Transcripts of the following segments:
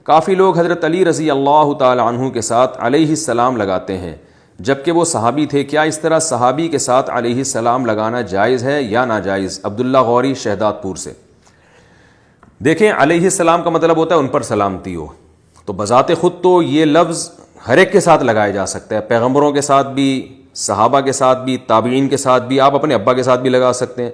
کافی لوگ حضرت علی رضی اللہ تعالی عنہ کے ساتھ علیہ السلام لگاتے ہیں جبکہ وہ صحابی تھے، کیا اس طرح صحابی کے ساتھ علیہ السلام لگانا جائز ہے یا ناجائز؟ عبداللہ غوری شہداد پور سے۔ دیکھیں، علیہ السلام کا مطلب ہوتا ہے ان پر سلامتی ہو، تو بذات خود تو یہ لفظ ہر ایک کے ساتھ لگایا جا سکتا ہے، پیغمبروں کے ساتھ بھی، صحابہ کے ساتھ بھی، تابعین کے ساتھ بھی، آپ اپنے ابا کے ساتھ بھی لگا سکتے ہیں،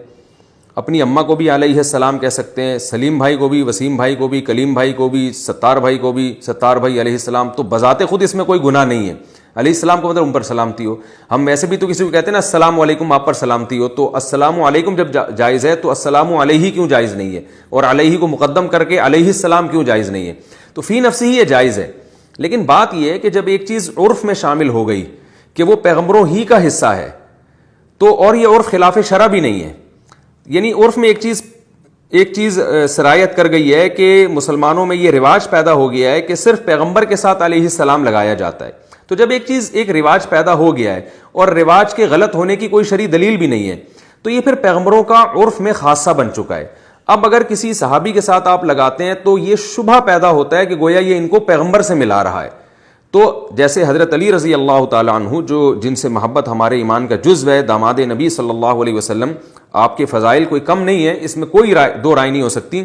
اپنی اماں کو بھی علیہ السلام کہہ سکتے ہیں، سلیم بھائی کو بھی، وسیم بھائی کو بھی، کلیم بھائی کو بھی، ستار بھائی کو بھی، ستار بھائی علیہ السلام، تو بذات خود اس میں کوئی گناہ نہیں ہے۔ علیہ السلام کا مطلب ان پر سلامتی ہو۔ ہم ویسے بھی تو کسی کو کہتے ہیں نا السلام علیکم، آپ پر سلامتی ہو، تو السلام علیکم جب جائز ہے تو السلام علیہ کیوں جائز نہیں ہے، اور علیہ کو مقدم کر کے علیہ السلام کیوں جائز نہیں ہے؟ تو فی نفسی ہی یہ جائز ہے، لیکن بات یہ ہے کہ جب ایک چیز عرف میں شامل ہو گئی کہ وہ پیغمبروں ہی کا حصہ ہے، تو اور یہ عرف خلاف شرع بھی نہیں ہے، یعنی عرف میں ایک چیز سرایت کر گئی ہے کہ مسلمانوں میں یہ رواج پیدا ہو گیا ہے کہ صرف پیغمبر کے ساتھ علیہ السلام لگایا جاتا ہے۔ تو جب ایک رواج پیدا ہو گیا ہے اور رواج کے غلط ہونے کی کوئی شرعی دلیل بھی نہیں ہے، تو یہ پھر پیغمبروں کا عرف میں خاصہ بن چکا ہے۔ اب اگر کسی صحابی کے ساتھ آپ لگاتے ہیں تو یہ شبہ پیدا ہوتا ہے کہ گویا یہ ان کو پیغمبر سے ملا رہا ہے۔ تو جیسے حضرت علی رضی اللہ تعالی عنہ، جن سے محبت ہمارے ایمان کا جزو ہے، داماد نبی صلی اللہ علیہ وسلم، آپ کے فضائل کوئی کم نہیں ہے، اس میں کوئی دو رائے نہیں ہو سکتی،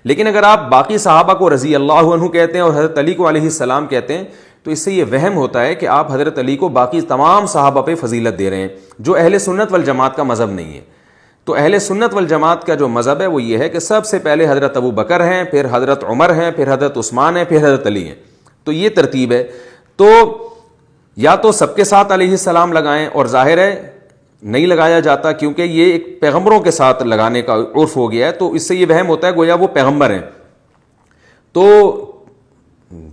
لیکن اگر آپ باقی صحابہ کو رضی اللہ عنہ کہتے ہیں اور حضرت علی کو علیہ السلام کہتے ہیں تو اس سے یہ وہم ہوتا ہے کہ آپ حضرت علی کو باقی تمام صحابہ پہ فضیلت دے رہے ہیں، جو اہل سنت والجماعت کا مذہب نہیں ہے۔ تو اہل سنت والجماعت کا جو مذہب ہے وہ یہ ہے کہ سب سے پہلے حضرت ابو بکر ہیں، پھر حضرت عمر ہیں، پھر حضرت عثمان ہیں، پھر حضرت علی ہیں، تو یہ ترتیب ہے۔ تو یا تو سب کے ساتھ علیہ السلام لگائیں، اور ظاہر ہے نہیں لگایا جاتا کیونکہ یہ ایک پیغمبروں کے ساتھ لگانے کا عرف ہو گیا ہے، تو اس سے یہ وہم ہوتا ہے گویا وہ پیغمبر ہیں۔ تو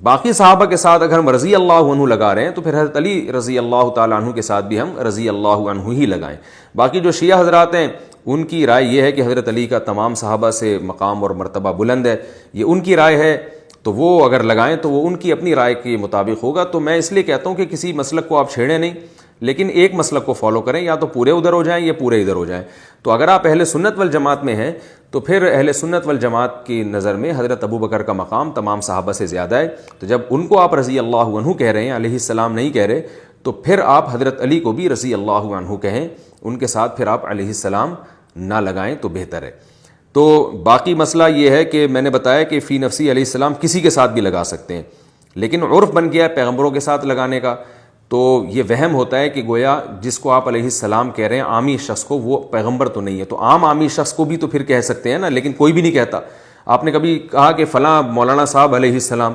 باقی صحابہ کے ساتھ اگر ہم رضی اللہ عنہ لگا رہے ہیں تو پھر حضرت علی رضی اللہ تعالیٰ عنہ کے ساتھ بھی ہم رضی اللہ عنہ ہی لگائیں۔ باقی جو شیعہ حضرات ہیں ان کی رائے یہ ہے کہ حضرت علی کا تمام صحابہ سے مقام اور مرتبہ بلند ہے، یہ ان کی رائے ہے، تو وہ اگر لگائیں تو وہ ان کی اپنی رائے کے مطابق ہوگا۔ تو میں اس لیے کہتا ہوں کہ کسی مسلک کو آپ چھیڑیں نہیں، لیکن ایک مسلک کو فالو کریں، یا تو پورے ادھر ہو جائیں یا پورے ادھر ہو جائیں۔ تو اگر آپ اہل سنت والجماعت میں ہیں تو پھر اہل سنت والجماعت کی نظر میں حضرت ابو بکر کا مقام تمام صحابہ سے زیادہ ہے، تو جب ان کو آپ رضی اللہ عنہ کہہ رہے ہیں، علیہ السلام نہیں کہہ رہے، تو پھر آپ حضرت علی کو بھی رضی اللہ عنہ کہیں، ان کے ساتھ پھر آپ علیہ السلام نہ لگائیں تو بہتر ہے۔ تو باقی مسئلہ یہ ہے کہ میں نے بتایا کہ فی نفسی علیہ السلام کسی کے ساتھ بھی لگا سکتے ہیں، لیکن عرف بن گیا ہے پیغمبروں کے ساتھ لگانے کا، تو یہ وہم ہوتا ہے کہ گویا جس کو آپ علیہ السلام کہہ رہے ہیں عامی شخص کو، وہ پیغمبر تو نہیں ہے، تو عامی شخص کو بھی تو پھر کہہ سکتے ہیں نا، لیکن کوئی بھی نہیں کہتا۔ آپ نے کبھی کہا کہ فلاں مولانا صاحب علیہ السلام،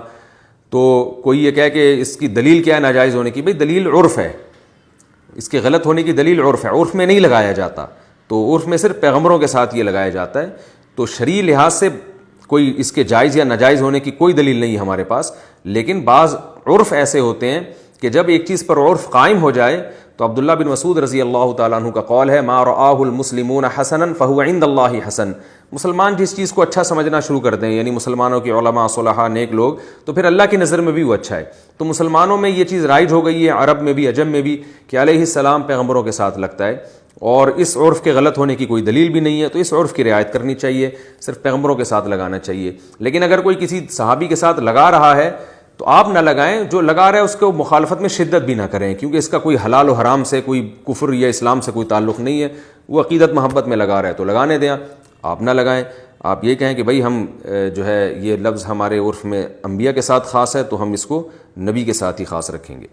تو کوئی یہ کہے کہ اس کی دلیل کیا ہے ناجائز ہونے کی؟ بھئی دلیل عرف ہے، اس کے غلط ہونے کی دلیل عرف ہے، عرف میں نہیں لگایا جاتا، تو عرف میں صرف پیغمبروں کے ساتھ یہ لگایا جاتا ہے، تو شرعی لحاظ سے کوئی اس کے جائز یا ناجائز ہونے کی کوئی دلیل نہیں ہے ہمارے پاس، لیکن بعض عرف ایسے ہوتے ہیں کہ جب ایک چیز پر عرف قائم ہو جائے، تو عبداللہ بن مسعود رضی اللہ تعالیٰ عنہ کا قول ہے ما رآہ المسلمون حسنا فہو عند اللہ حسن، مسلمان جس چیز کو اچھا سمجھنا شروع کر دیں، یعنی مسلمانوں کے علماء صلحاء نیک لوگ، تو پھر اللہ کی نظر میں بھی وہ اچھا ہے۔ تو مسلمانوں میں یہ چیز رائج ہو گئی ہے، عرب میں بھی عجم میں بھی، کہ علیہ السلام پیغمبروں کے ساتھ لگتا ہے، اور اس عرف کے غلط ہونے کی کوئی دلیل بھی نہیں ہے، تو اس عرف کی رعایت کرنی چاہیے، صرف پیغمبروں کے ساتھ لگانا چاہیے۔ لیکن اگر کوئی کسی صحابی کے ساتھ لگا رہا ہے تو آپ نہ لگائیں، جو لگا رہا ہے اس کو مخالفت میں شدت بھی نہ کریں، کیونکہ اس کا کوئی حلال و حرام سے، کوئی کفر یا اسلام سے کوئی تعلق نہیں ہے، وہ عقیدت محبت میں لگا رہا ہے تو لگانے دیں، آپ نہ لگائیں۔ آپ یہ کہیں کہ بھائی ہم جو ہے یہ لفظ ہمارے عرف میں انبیاء کے ساتھ خاص ہے تو ہم اس کو نبی کے ساتھ ہی خاص رکھیں گے۔